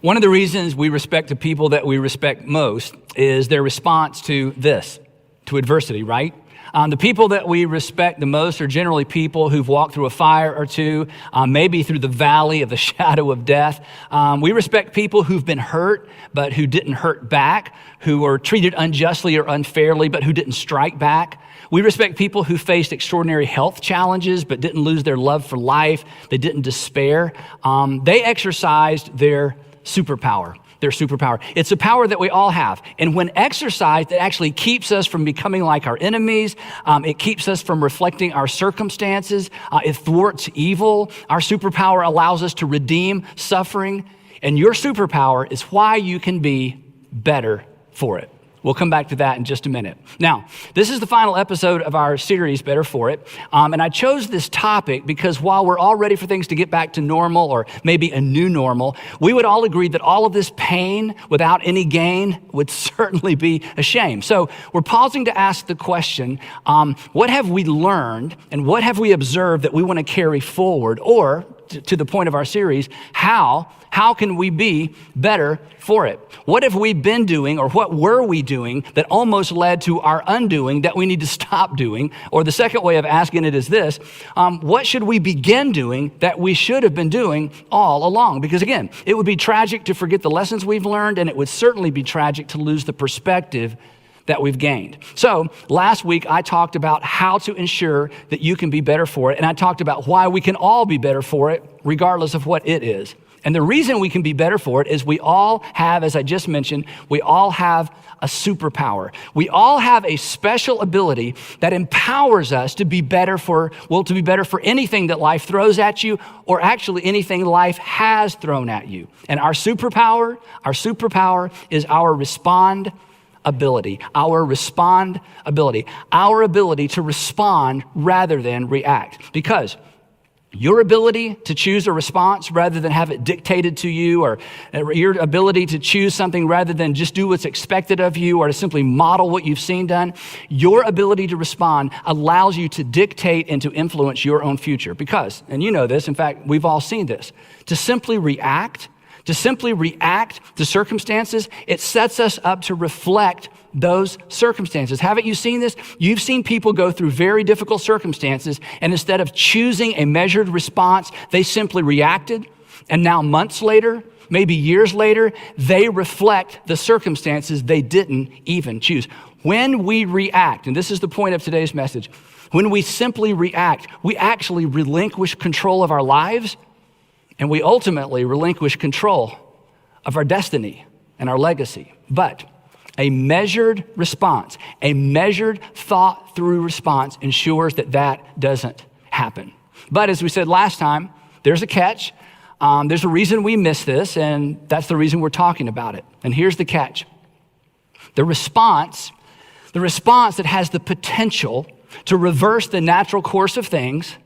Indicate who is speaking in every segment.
Speaker 1: One of the reasons we respect the people that we respect most is their response to this, to adversity, right? The people that we respect the most are generally people who've walked through a fire or two, maybe through the valley of the shadow of death. We respect people who've been hurt, but who didn't hurt back, who were treated unjustly or unfairly, but who didn't strike back. We respect people who faced extraordinary health challenges, but didn't lose their love for life. They didn't despair. They exercised their superpower. It's a power that we all have. And when exercised, it actually keeps us from becoming like our enemies. It keeps us from reflecting our circumstances. It thwarts evil. Our superpower allows us to redeem suffering. And your superpower is why you can be better for it. We'll come back to that in just a minute. Now, this is the final episode of our series, Better For It. And I chose this topic because while we're all ready for things to get back to normal or maybe a new normal, we would all agree that all of this pain without any gain would certainly be a shame. So we're pausing to ask the question, what have we learned and what have we observed that we want to carry forward? Or to the point of our series, how can we be better for it? What have we been doing or what were we doing that almost led to our undoing that we need to stop doing? Or the second way of asking it is this, what should we begin doing that we should have been doing all along? Because again, it would be tragic to forget the lessons we've learned, and it would certainly be tragic to lose the perspective that we've gained. So last week, I talked about how to ensure that you can be better for it. And I talked about why we can all be better for it, regardless of what it is. And the reason we can be better for it is we all have, as I just mentioned, we all have a superpower. We all have a special ability that empowers us to be better for anything that life throws at you, or actually anything life has thrown at you. And our superpower is our ability to respond rather than react. Because your ability to choose a response rather than have it dictated to you, or your ability to choose something rather than just do what's expected of you, or to simply model what you've seen done, your ability to respond allows you to dictate and to influence your own future. Because, and you know this, in fact, we've all seen this, to simply react to circumstances, it sets us up to reflect those circumstances. Haven't you seen this? You've seen people go through very difficult circumstances, and instead of choosing a measured response, they simply reacted. And now months later, maybe years later, they reflect the circumstances they didn't even choose. When we react, and this is the point of today's message, when we simply react, we actually relinquish control of our lives, and we ultimately relinquish control of our destiny and our legacy. But a measured response, a measured, thought-through response ensures that that doesn't happen. But as we said last time, there's a catch. There's a reason we miss this, and that's the reason we're talking about it. And here's the catch. The response that has the potential to reverse the natural course of things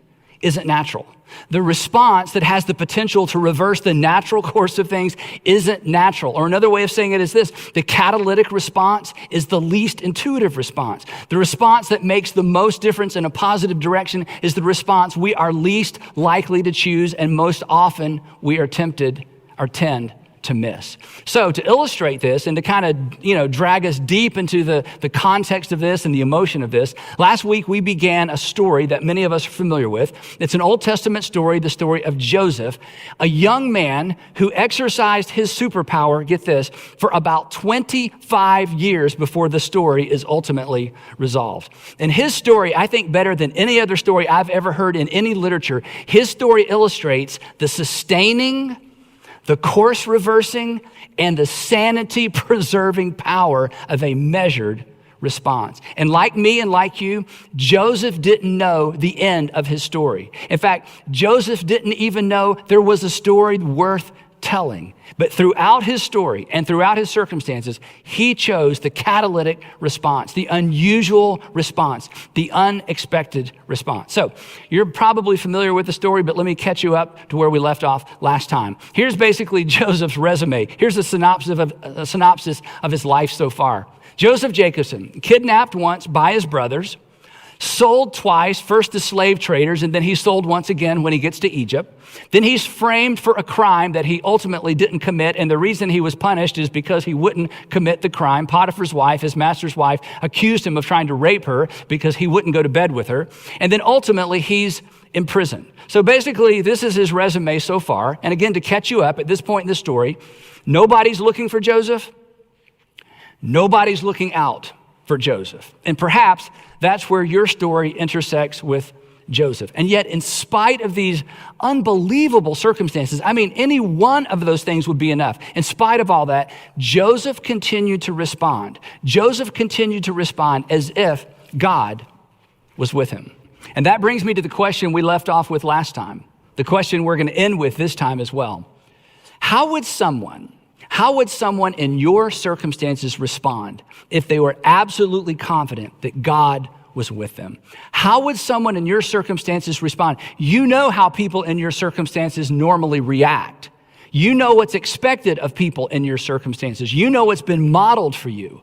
Speaker 1: isn't natural. The response that has the potential to reverse the natural course of things isn't natural. Or another way of saying it is this: the catalytic response is the least intuitive response. The response that makes the most difference in a positive direction is the response we are least likely to choose, and most often we are tend to miss. So to illustrate this and to kind of, drag us deep into the context of this and the emotion of this, last week we began a story that many of us are familiar with. It's an Old Testament story, the story of Joseph, a young man who exercised his superpower, get this, for about 25 years before the story is ultimately resolved. And his story, I think better than any other story I've ever heard in any literature, his story illustrates the sustaining, the course reversing, and the sanity preserving power of a measured response. And like me and like you, Joseph didn't know the end of his story. In fact, Joseph didn't even know there was a story worth telling. But throughout his story and throughout his circumstances, he chose the catalytic response, the unusual response, the unexpected response. So you're probably familiar with the story, but let me catch you up to where we left off last time. Here's basically Joseph's resume. Here's a synopsis of his life so far. Joseph Jacobson, kidnapped once by his brothers, sold twice, first to slave traders, and then he's sold once again when he gets to Egypt. Then he's framed for a crime that he ultimately didn't commit, and the reason he was punished is because he wouldn't commit the crime. Potiphar's wife, his master's wife, accused him of trying to rape her because he wouldn't go to bed with her. And then ultimately he's in prison. So basically, this is his resume so far. And again, to catch you up, at this point in the story, nobody's looking for Joseph. Nobody's looking out for Joseph. And perhaps that's where your story intersects with Joseph. And yet, in spite of these unbelievable circumstances, I mean, any one of those things would be enough. In spite of all that, Joseph continued to respond. Joseph continued to respond as if God was with him. And that brings me to the question we left off with last time, the question we're going to end with this time as well. How would someone in your circumstances respond if they were absolutely confident that God was with them? How would someone in your circumstances respond? You know how people in your circumstances normally react. You know what's expected of people in your circumstances. You know what's been modeled for you.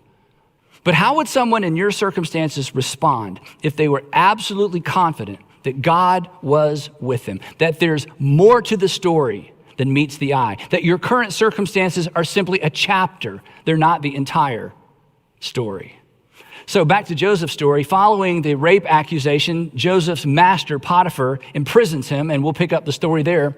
Speaker 1: But how would someone in your circumstances respond if they were absolutely confident that God was with them, that there's more to the story than meets the eye, that your current circumstances are simply a chapter, they're not the entire story? So back to Joseph's story. Following the rape accusation, Joseph's master, Potiphar, imprisons him, and we'll pick up the story there.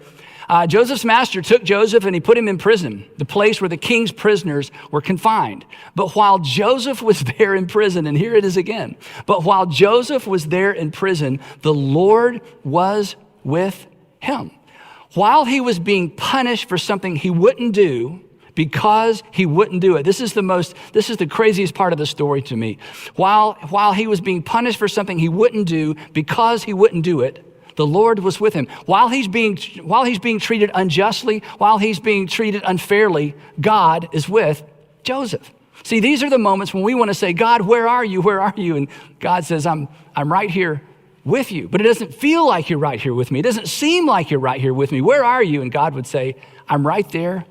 Speaker 1: Joseph's master took Joseph and he put him in prison, the place where the king's prisoners were confined. But while Joseph was there in prison, and here it is again, but while Joseph was there in prison, the Lord was with him. While he was being punished for something he wouldn't do, because he wouldn't do it. This is the craziest part of the story to me. While he was being punished for something he wouldn't do because he wouldn't do it, the Lord was with him. While he's being treated unjustly, while he's being treated unfairly, God is with Joseph. See, these are the moments when we want to say, God, where are you? Where are you? And God says, I'm right here with you. But it doesn't feel like you're right here with me. It doesn't seem like you're right here with me. Where are you? And God would say, I'm right there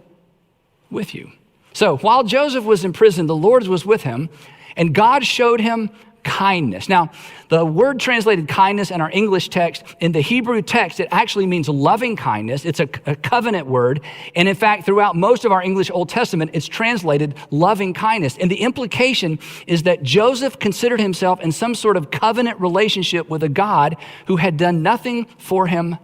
Speaker 1: with you. So while Joseph was in prison, the Lord was with him, and God showed him kindness. Now, the word translated kindness in our English text, in the Hebrew text, it actually means loving kindness. It's a covenant word. And in fact, throughout most of our English Old Testament, it's translated loving kindness. And the implication is that Joseph considered himself in some sort of covenant relationship with a God who had done nothing for him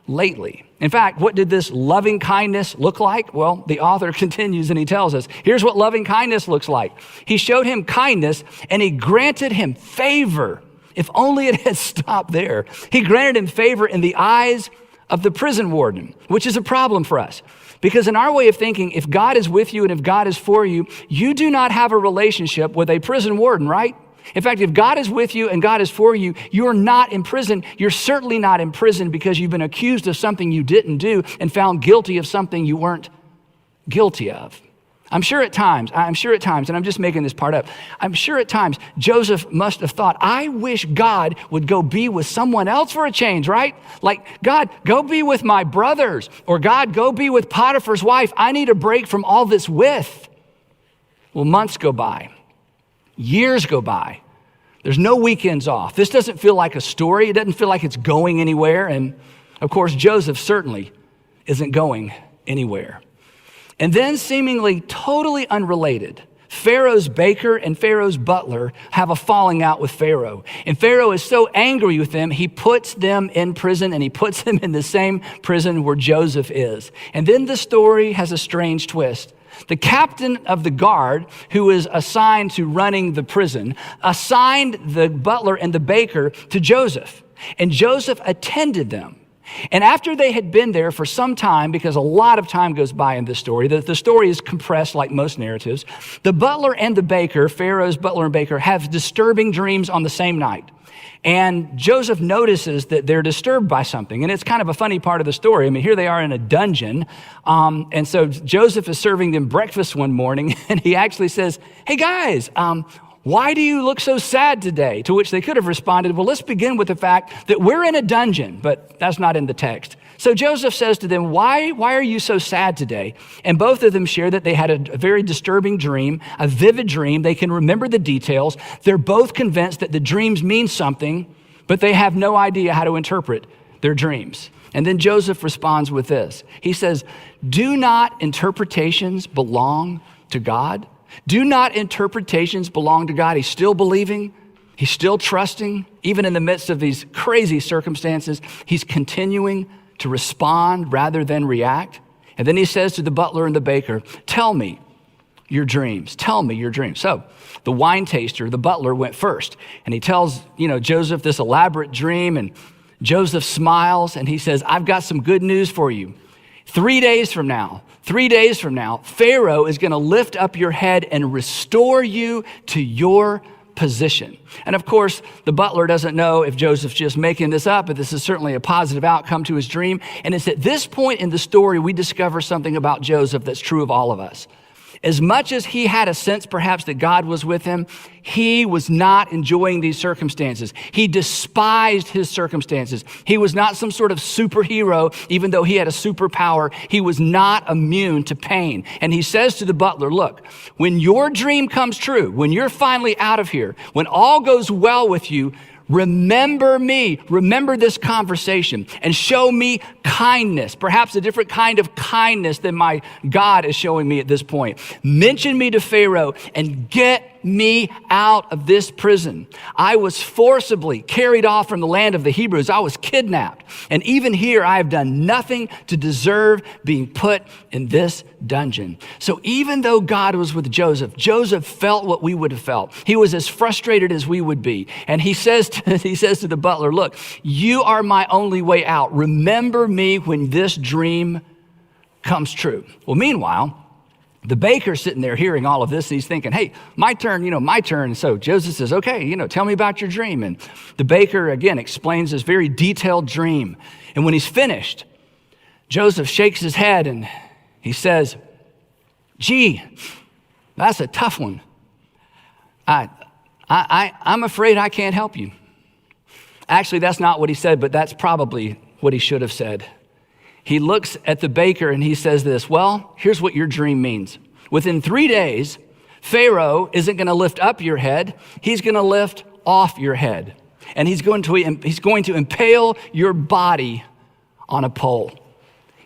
Speaker 1: lately. In fact, what did this loving kindness look like? Well, the author continues and he tells us, here's what loving kindness looks like. He showed him kindness and he granted him favor. If only it had stopped there. He granted him favor in the eyes of the prison warden, which is a problem for us. Because in our way of thinking, if God is with you and if God is for you, you do not have a relationship with a prison warden, right? In fact, if God is with you and God is for you, you're not in prison. You're certainly not in prison because you've been accused of something you didn't do and found guilty of something you weren't guilty of. I'm sure at times, and I'm just making this part up, I'm sure at times Joseph must have thought, I wish God would go be with someone else for a change, right? Like, God, go be with my brothers, or God, go be with Potiphar's wife. I need a break from all this with. Well, months go by. Years go by. There's no weekends off. This doesn't feel like a story. It doesn't feel like it's going anywhere. And of course, Joseph certainly isn't going anywhere. And then seemingly totally unrelated, Pharaoh's baker and Pharaoh's butler have a falling out with Pharaoh. And Pharaoh is so angry with them, he puts them in prison and he puts them in the same prison where Joseph is. And then the story has a strange twist. The captain of the guard, who is assigned to running the prison, assigned the butler and the baker to Joseph. And Joseph attended them. And after they had been there for some time, because a lot of time goes by in this story, the story is compressed like most narratives, the butler and the baker, Pharaoh's butler and baker, have disturbing dreams on the same night. And Joseph notices that they're disturbed by something. And it's kind of a funny part of the story. I mean, here they are in a dungeon. And so Joseph is serving them breakfast one morning. And he actually says, hey guys, why do you look so sad today? To which they could have responded, well, let's begin with the fact that we're in a dungeon. But that's not in the text. So Joseph says to them, why are you so sad today? And both of them share that they had a very disturbing dream, a vivid dream. They can remember the details. They're both convinced that the dreams mean something, but they have no idea how to interpret their dreams. And then Joseph responds with this. He says, do not interpretations belong to God? Do not interpretations belong to God? He's still believing. He's still trusting. Even in the midst of these crazy circumstances, he's continuing to respond rather than react. And then he says to the butler and the baker, tell me your dreams. Tell me your dreams. So the wine taster, the butler, went first. And he tells, Joseph this elaborate dream. And Joseph smiles and he says, I've got some good news for you. 3 days from now, Pharaoh is going to lift up your head and restore you to your position. And of course, the butler doesn't know if Joseph's just making this up, but this is certainly a positive outcome to his dream. And it's at this point in the story we discover something about Joseph that's true of all of us. As much as he had a sense perhaps that God was with him, he was not enjoying these circumstances. He despised his circumstances. He was not some sort of superhero, even though he had a superpower. He was not immune to pain. And he says to the butler, look, when your dream comes true, when you're finally out of here, when all goes well with you, remember me, remember this conversation, and show me kindness, perhaps a different kind of kindness than my God is showing me at this point. Mention me to Pharaoh and get me out of this prison. I was forcibly carried off from the land of the Hebrews. I was kidnapped. And even here, I have done nothing to deserve being put in this dungeon. So even though God was with Joseph, Joseph felt what we would have felt. He was as frustrated as we would be. And he says to the butler, look, you are my only way out. Remember me when this dream comes true. Well, meanwhile, the baker's sitting there hearing all of this, and he's thinking, hey, my turn, my turn. And so Joseph says, okay, tell me about your dream. And the baker, again, explains this very detailed dream. And when he's finished, Joseph shakes his head and he says, gee, that's a tough one. I'm afraid I can't help you. Actually, that's not what he said, but that's probably what he should have said. He looks at the baker and he says this, well, here's what your dream means. Within 3 days, Pharaoh isn't going to lift up your head. He's going to lift off your head. And he's going to impale your body on a pole.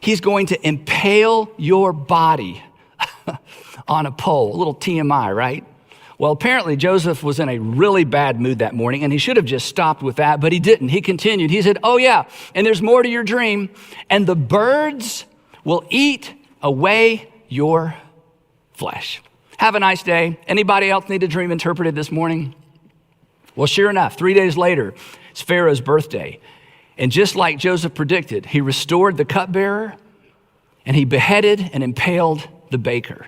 Speaker 1: He's going to impale your body on a pole. A little TMI, right? Well, apparently Joseph was in a really bad mood that morning, and he should have just stopped with that, but he didn't. He continued. He said, oh yeah, and there's more to your dream. And the birds will eat away your flesh. Have a nice day. Anybody else need a dream interpreted this morning? Well, sure enough, 3 days later, it's Pharaoh's birthday. And just like Joseph predicted, he restored the cupbearer, and he beheaded and impaled the baker.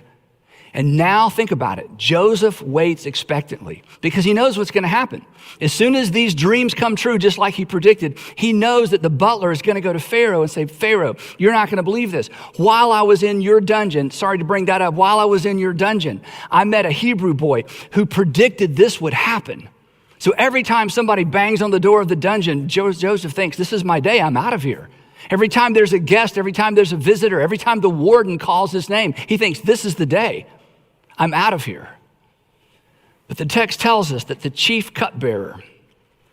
Speaker 1: And now think about it. Joseph waits expectantly because he knows what's going to happen. As soon as these dreams come true, just like he predicted, he knows that the butler is going to go to Pharaoh and say, Pharaoh, you're not going to believe this. While I was in your dungeon, sorry to bring that up, while I was in your dungeon, I met a Hebrew boy who predicted this would happen. So every time somebody bangs on the door of the dungeon, Joseph thinks, this is my day, I'm out of here. Every time there's a guest, every time there's a visitor, every time the warden calls his name, he thinks, this is the day. I'm out of here. But the text tells us that the chief cupbearer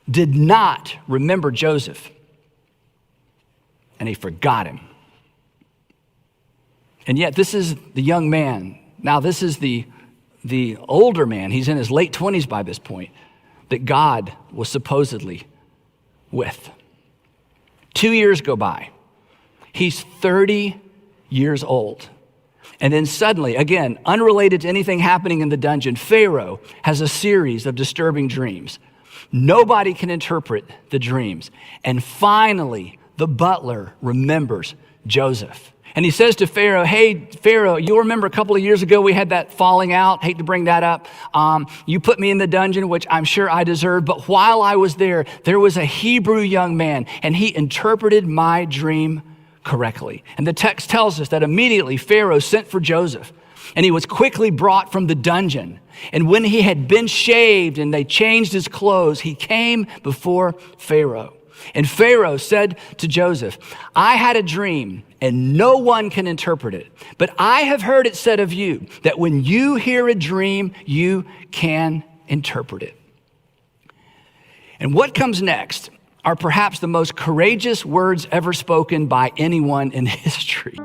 Speaker 1: did not remember Joseph, and he forgot him. And yet this is the young man. Now this is the older man. He's in his late 20s by this point, that God was supposedly with. 2 years go by. He's 30 years old. And then suddenly, again, unrelated to anything happening in the dungeon, Pharaoh has a series of disturbing dreams. Nobody can interpret the dreams. And finally, the butler remembers Joseph. And he says to Pharaoh, hey, Pharaoh, you'll remember a couple of years ago we had that falling out. Hate to bring that up. You put me in the dungeon, which I'm sure I deserved. But while I was there was a Hebrew young man, and he interpreted my dream correctly. And the text tells us that immediately Pharaoh sent for Joseph, and he was quickly brought from the dungeon. And when he had been shaved and they changed his clothes, he came before Pharaoh. And Pharaoh said to Joseph, I had a dream and no one can interpret it. But I have heard it said of you that when you hear a dream, you can interpret it. And what comes next are perhaps the most courageous words ever spoken by anyone in history.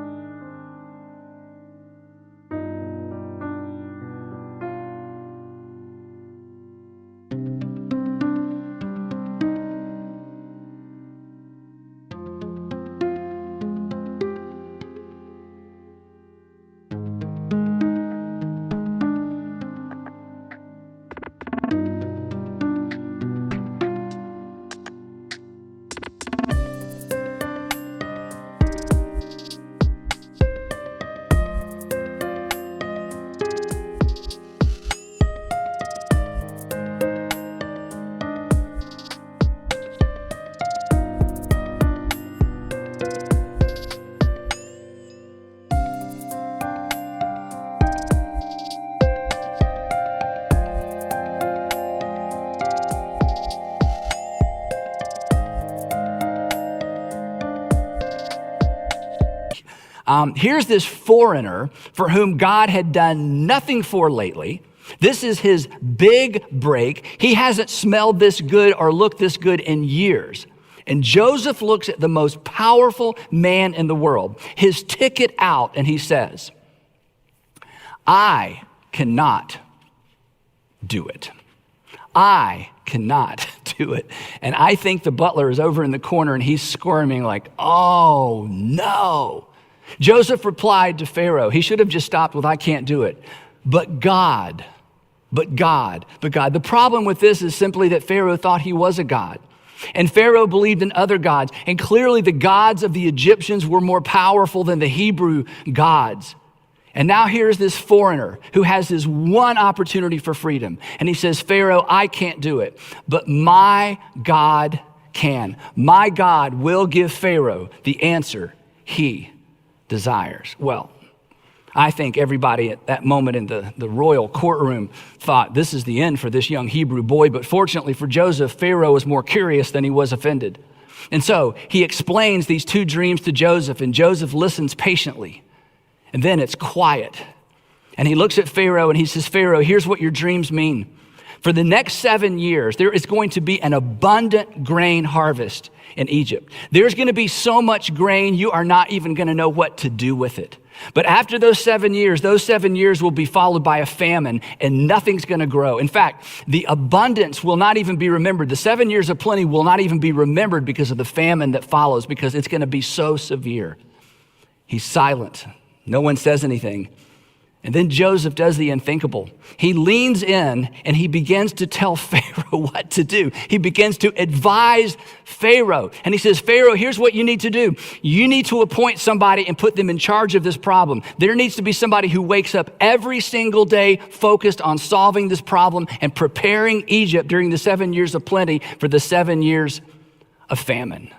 Speaker 1: Here's this foreigner for whom God had done nothing for lately. This is his big break. He hasn't smelled this good or looked this good in years. And Joseph looks at the most powerful man in the world, his ticket out, and he says, I cannot do it. I cannot do it. And I think the butler is over in the corner and he's squirming like, oh no. Joseph replied to Pharaoh. He should have just stopped with, I can't do it. But God. The problem with this is simply that Pharaoh thought he was a god. And Pharaoh believed in other gods. And clearly the gods of the Egyptians were more powerful than the Hebrew gods. And now here's this foreigner who has this one opportunity for freedom. And he says, Pharaoh, I can't do it, but my God can. My God will give Pharaoh the answer he desires. Well, I think everybody at that moment in the royal courtroom thought this is the end for this young Hebrew boy. But fortunately for Joseph, Pharaoh was more curious than he was offended. And so he explains these two dreams to Joseph, and Joseph listens patiently. And then it's quiet. And he looks at Pharaoh and he says, Pharaoh, here's what your dreams mean. For the next 7 years, there is going to be an abundant grain harvest in Egypt. There's going to be so much grain, you are not even going to know what to do with it. But after those 7 years will be followed by a famine and nothing's going to grow. In fact, the abundance will not even be remembered. The 7 years of plenty will not even be remembered because of the famine that follows, because it's going to be so severe. He's silent. No one says anything. And then Joseph does the unthinkable. He leans in and he begins to tell Pharaoh what to do. He begins to advise Pharaoh. And he says, Pharaoh, here's what you need to do. You need to appoint somebody and put them in charge of this problem. There needs to be somebody who wakes up every single day focused on solving this problem and preparing Egypt during the 7 years of plenty for the 7 years of famine.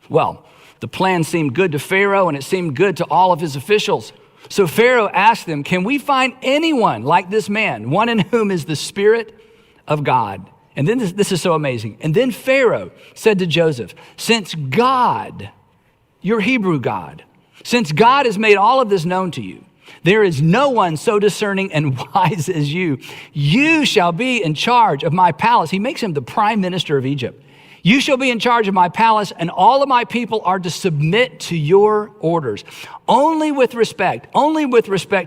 Speaker 1: Well, the plan seemed good to Pharaoh and it seemed good to all of his officials. So Pharaoh asked them, can we find anyone like this man, one in whom is the Spirit of God? And then this is so amazing. And then Pharaoh said to Joseph, since God, your Hebrew God, since God has made all of this known to you, there is no one so discerning and wise as you. You shall be in charge of my palace. He makes him the prime minister of Egypt. You shall be in charge of my palace, and all of my people are to submit to your orders. Only with respect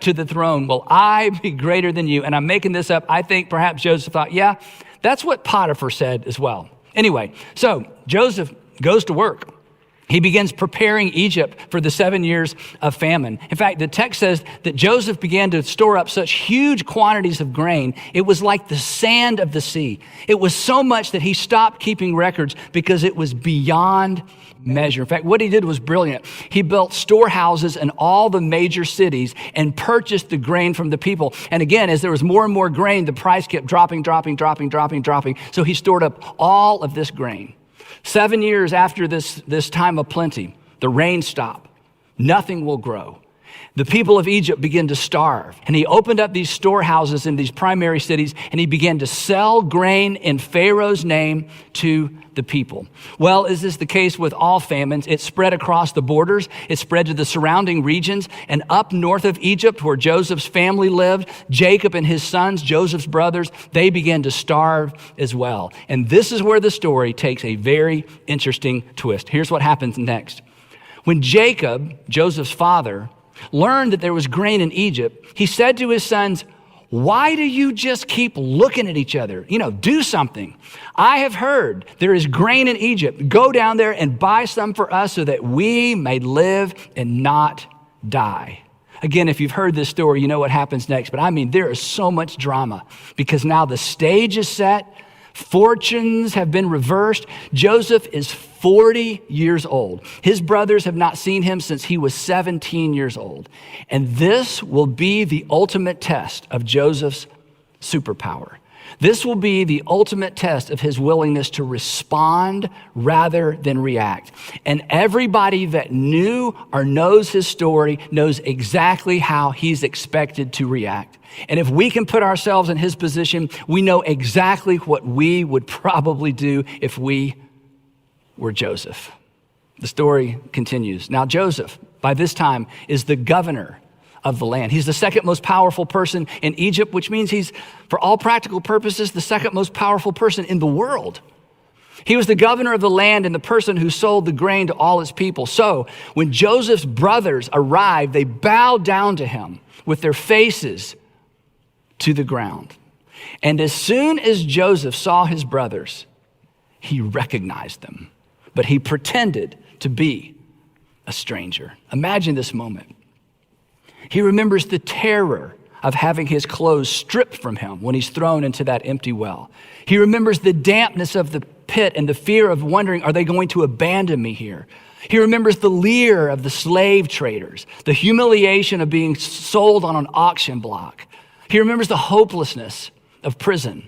Speaker 1: to the throne will I be greater than you. And I'm making this up. I think perhaps Joseph thought, yeah, that's what Potiphar said as well. Anyway, so Joseph goes to work. He begins preparing Egypt for the 7 years of famine. In fact, the text says that Joseph began to store up such huge quantities of grain, it was like the sand of the sea. It was so much that he stopped keeping records because it was beyond measure. In fact, what he did was brilliant. He built storehouses in all the major cities and purchased the grain from the people. And again, as there was more and more grain, the price kept dropping. So he stored up all of this grain. 7 years after this time of plenty, the rains stop. Nothing will grow. The people of Egypt began to starve, and he opened up these storehouses in these primary cities, and he began to sell grain in Pharaoh's name to the people. Well, is this the case with all famines? It spread across the borders. It spread to the surrounding regions, and up north of Egypt, where Joseph's family lived, Jacob and his sons, Joseph's brothers, they began to starve as well. And this is where the story takes a very interesting twist. Here's what happens next. When Jacob, Joseph's father, learned that there was grain in Egypt, he said to his sons, "Why do you just keep looking at each other? Do something. I have heard there is grain in Egypt. Go down there and buy some for us so that we may live and not die." Again, if you've heard this story, you know what happens next. But there is so much drama because now the stage is set. Fortunes have been reversed. Joseph is 40 years old. His brothers have not seen him since he was 17 years old. And this will be the ultimate test of Joseph's superpower. This will be the ultimate test of his willingness to respond rather than react. And everybody that knew or knows his story knows exactly how he's expected to react. And if we can put ourselves in his position, we know exactly what we would probably do if we were Joseph. The story continues. Now, Joseph, by this time, is the governor of the land. He's the second most powerful person in Egypt, which means he's, for all practical purposes, the second most powerful person in the world. He was the governor of the land and the person who sold the grain to all his people. So when Joseph's brothers arrived, they bowed down to him with their faces to the ground. And as soon as Joseph saw his brothers, he recognized them, but he pretended to be a stranger. Imagine this moment. He remembers the terror of having his clothes stripped from him when he's thrown into that empty well. He remembers the dampness of the pit and the fear of wondering, are they going to abandon me here? He remembers the leer of the slave traders, the humiliation of being sold on an auction block. He remembers the hopelessness of prison.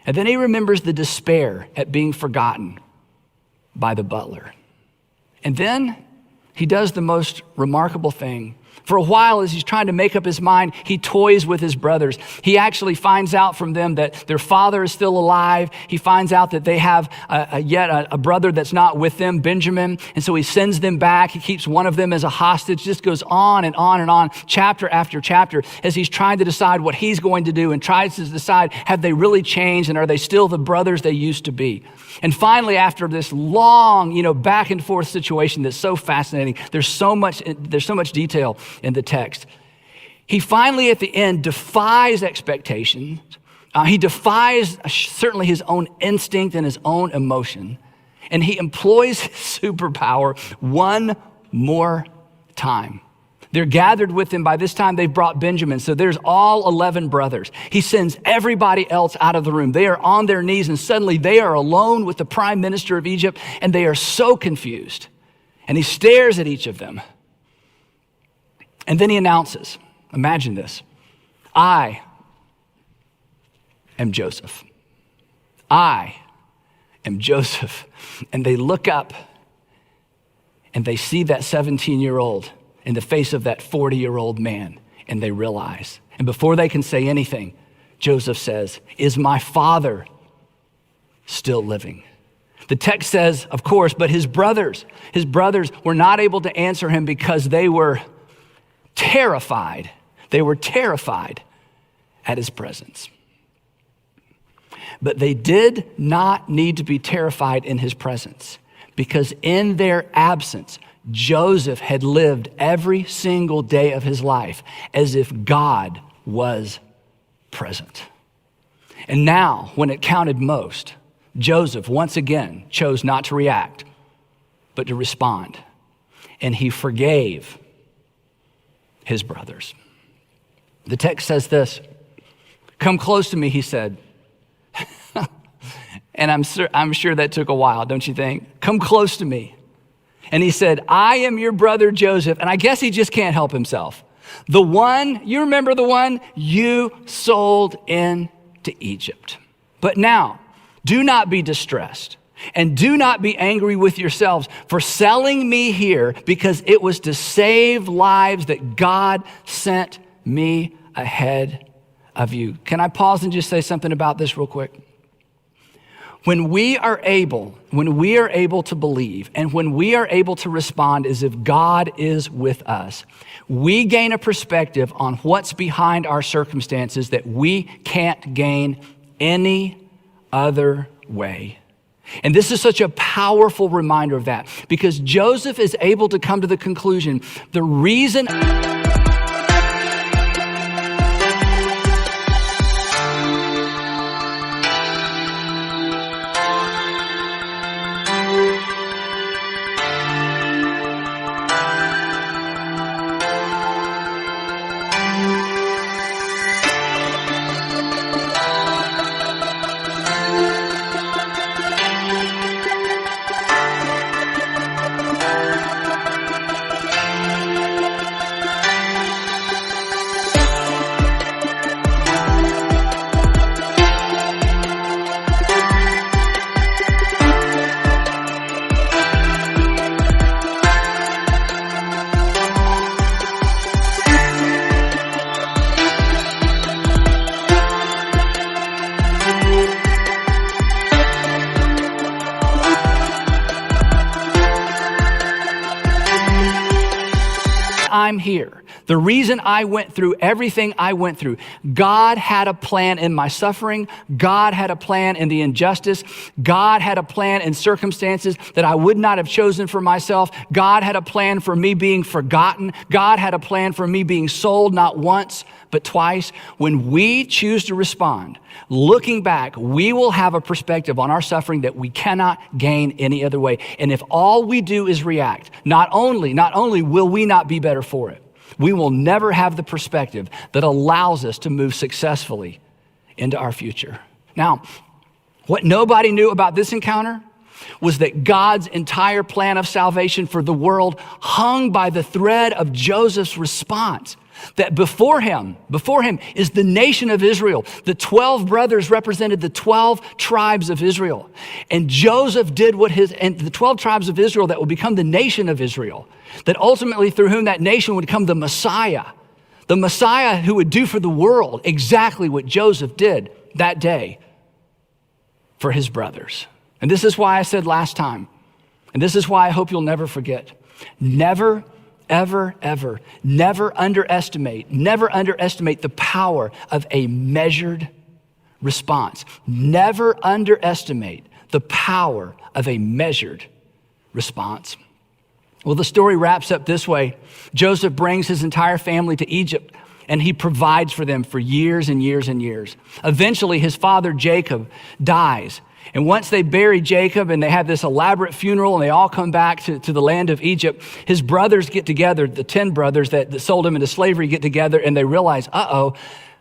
Speaker 1: And then he remembers the despair at being forgotten by the butler. And then he does the most remarkable thing. For a while, as he's trying to make up his mind, he toys with his brothers. He actually finds out from them that their father is still alive. He finds out that they have yet a brother that's not with them, Benjamin. And so he sends them back. He keeps one of them as a hostage. Just goes on and on and on, chapter after chapter, as he's trying to decide what he's going to do and tries to decide, have they really changed and are they still the brothers they used to be? And finally, after this long, back and forth situation that's so fascinating, there's so much detail in the text. He finally, at the end, defies expectations. He defies certainly his own instinct and his own emotion. And he employs his superpower one more time. They're gathered with him. By this time, they've brought Benjamin. So there's all 11 brothers. He sends everybody else out of the room. They are on their knees, and suddenly they are alone with the prime minister of Egypt, and they are so confused. And he stares at each of them. And then he announces, imagine this, I am Joseph. I am Joseph. And they look up and they see that 17-year-old in the face of that 40-year-old man, and they realize. And before they can say anything, Joseph says, is my father still living? The text says, of course, but his brothers were not able to answer him because they were terrified. They were terrified at his presence. But they did not need to be terrified in his presence, because in their absence, Joseph had lived every single day of his life as if God was present. And now, when it counted most, Joseph once again chose not to react, but to respond. And he forgave his brothers. The text says this, come close to me, he said. And I'm sure that took a while, don't you think? Come close to me. And he said, I am your brother Joseph. And I guess he just can't help himself. The one, you remember the one you sold into Egypt. But now, do not be distressed And do not be angry with yourselves for selling me here, because it was to save lives that God sent me ahead of you. Can I pause and just say something about this real quick? When we are able to believe, and when we are able to respond as if God is with us, we gain a perspective on what's behind our circumstances that we can't gain any other way. And this is such a powerful reminder of that, because Joseph is able to come to the conclusion, the reason I'm here, the reason I went through everything I went through, God had a plan in my suffering. God had a plan in the injustice. God had a plan in circumstances that I would not have chosen for myself. God had a plan for me being forgotten. God had a plan for me being sold not once, but twice. When we choose to respond, looking back, we will have a perspective on our suffering that we cannot gain any other way. And if all we do is react, not only will we not be better for it, we will never have the perspective that allows us to move successfully into our future. Now, what nobody knew about this encounter was that God's entire plan of salvation for the world hung by the thread of Joseph's response. That before him is the nation of Israel. The 12 brothers represented the 12 tribes of Israel. And Joseph did and the 12 tribes of Israel that would become the nation of Israel, that ultimately through whom that nation would come the Messiah who would do for the world exactly what Joseph did that day for his brothers. And this is why I said last time, and this is why I hope you'll never forget, never underestimate the power of a measured response. Never underestimate the power of a measured response. Well, the story wraps up this way. Joseph brings his entire family to Egypt, and he provides for them for years and years and years. Eventually, his father Jacob dies. And once they bury Jacob and they have this elaborate funeral and they all come back to the land of Egypt, his brothers get together, the 10 brothers that sold him into slavery get together, and they realize,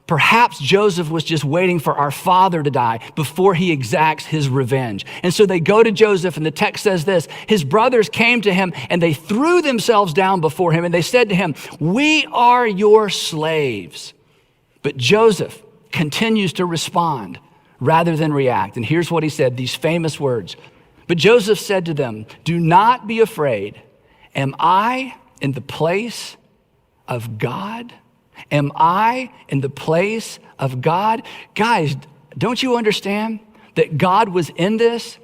Speaker 1: perhaps Joseph was just waiting for our father to die before he exacts his revenge. And so they go to Joseph, and the text says this: his brothers came to him and they threw themselves down before him and they said to him, "We are your slaves." But Joseph continues to respond rather than react. And here's what he said, these famous words. But Joseph said to them, "Do not be afraid. Am I in the place of God? Am I in the place of God?" Guys, don't you understand that God was in this?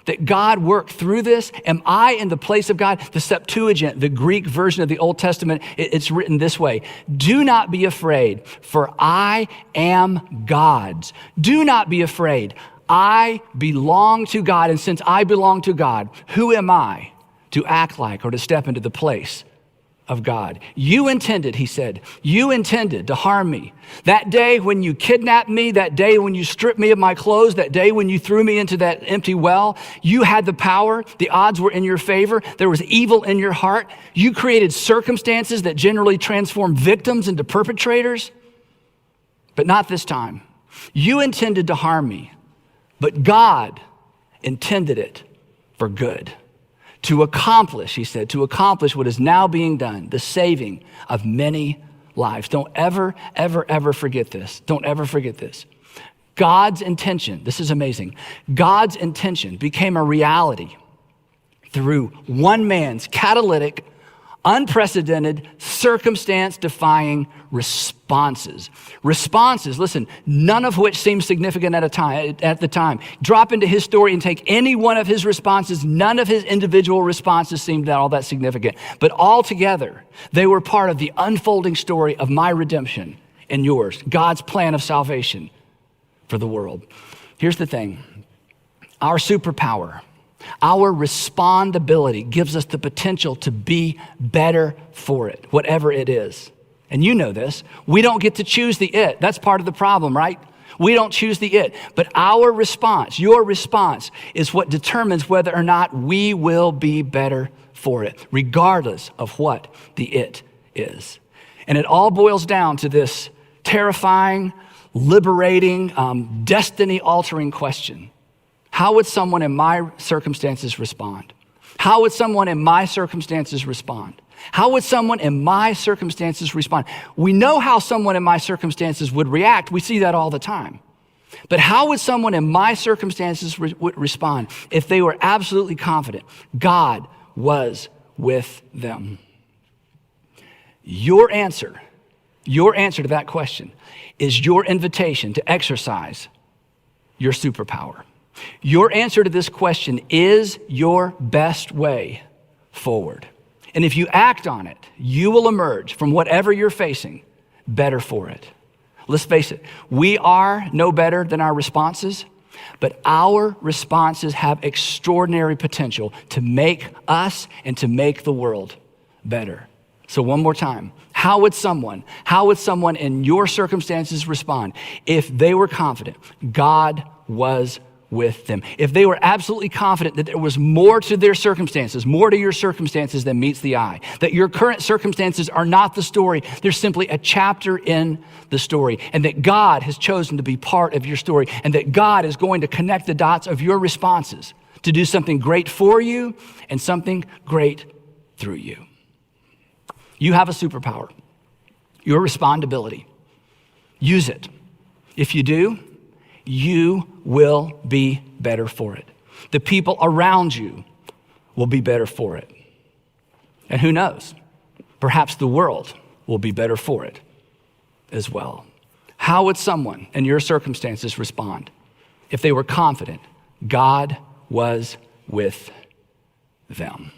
Speaker 1: That God worked through this? Am I in the place of God? The Septuagint, the Greek version of the Old Testament, it's written this way: "Do not be afraid, for I am God's." Do not be afraid. I belong to God, and since I belong to God, who am I to act like or to step into the place of God? You intended, he said, you intended to harm me. That day when you kidnapped me, that day when you stripped me of my clothes, that day when you threw me into that empty well, you had the power. The odds were in your favor. There was evil in your heart. You created circumstances that generally transform victims into perpetrators, but not this time. You intended to harm me, but God intended it for good. To accomplish, he said, to accomplish what is now being done, the saving of many lives. Don't ever forget this. Don't ever forget this. God's intention, this is amazing, God's intention became a reality through one man's catalytic, unprecedented, circumstance-defying responses. Responses, listen, none of which seem significant at the time. Drop into his story and take any one of his responses. None of his individual responses seemed all that significant. But all together, they were part of the unfolding story of my redemption and yours, God's plan of salvation for the world. Here's the thing. Our superpower, our respondability gives us the potential to be better for it, whatever it is. And you know this. We don't get to choose the it. That's part of the problem, right? We don't choose the it. But our response, your response, is what determines whether or not we will be better for it, regardless of what the it is. And it all boils down to this terrifying, liberating, destiny-altering question. How would someone in my circumstances respond? How would someone in my circumstances respond? How would someone in my circumstances respond? We know how someone in my circumstances would react. We see that all the time. But how would someone in my circumstances respond if they were absolutely confident God was with them? Your answer to that question is your invitation to exercise your superpower. Your answer to this question is your best way forward. And if you act on it, you will emerge from whatever you're facing better for it. Let's face it, we are no better than our responses, but our responses have extraordinary potential to make us and to make the world better. So one more time, how would someone in your circumstances respond if they were confident God was with them? If they were absolutely confident that there was more to their circumstances, more to your circumstances than meets the eye, that your current circumstances are not the story, they're simply a chapter in the story, and that God has chosen to be part of your story, and that God is going to connect the dots of your responses to do something great for you and something great through you. You have a superpower, your respondability. Use it. If you do, you will be better for it. The people around you will be better for it. And who knows, perhaps the world will be better for it as well. How would someone in your circumstances respond if they were confident God was with them?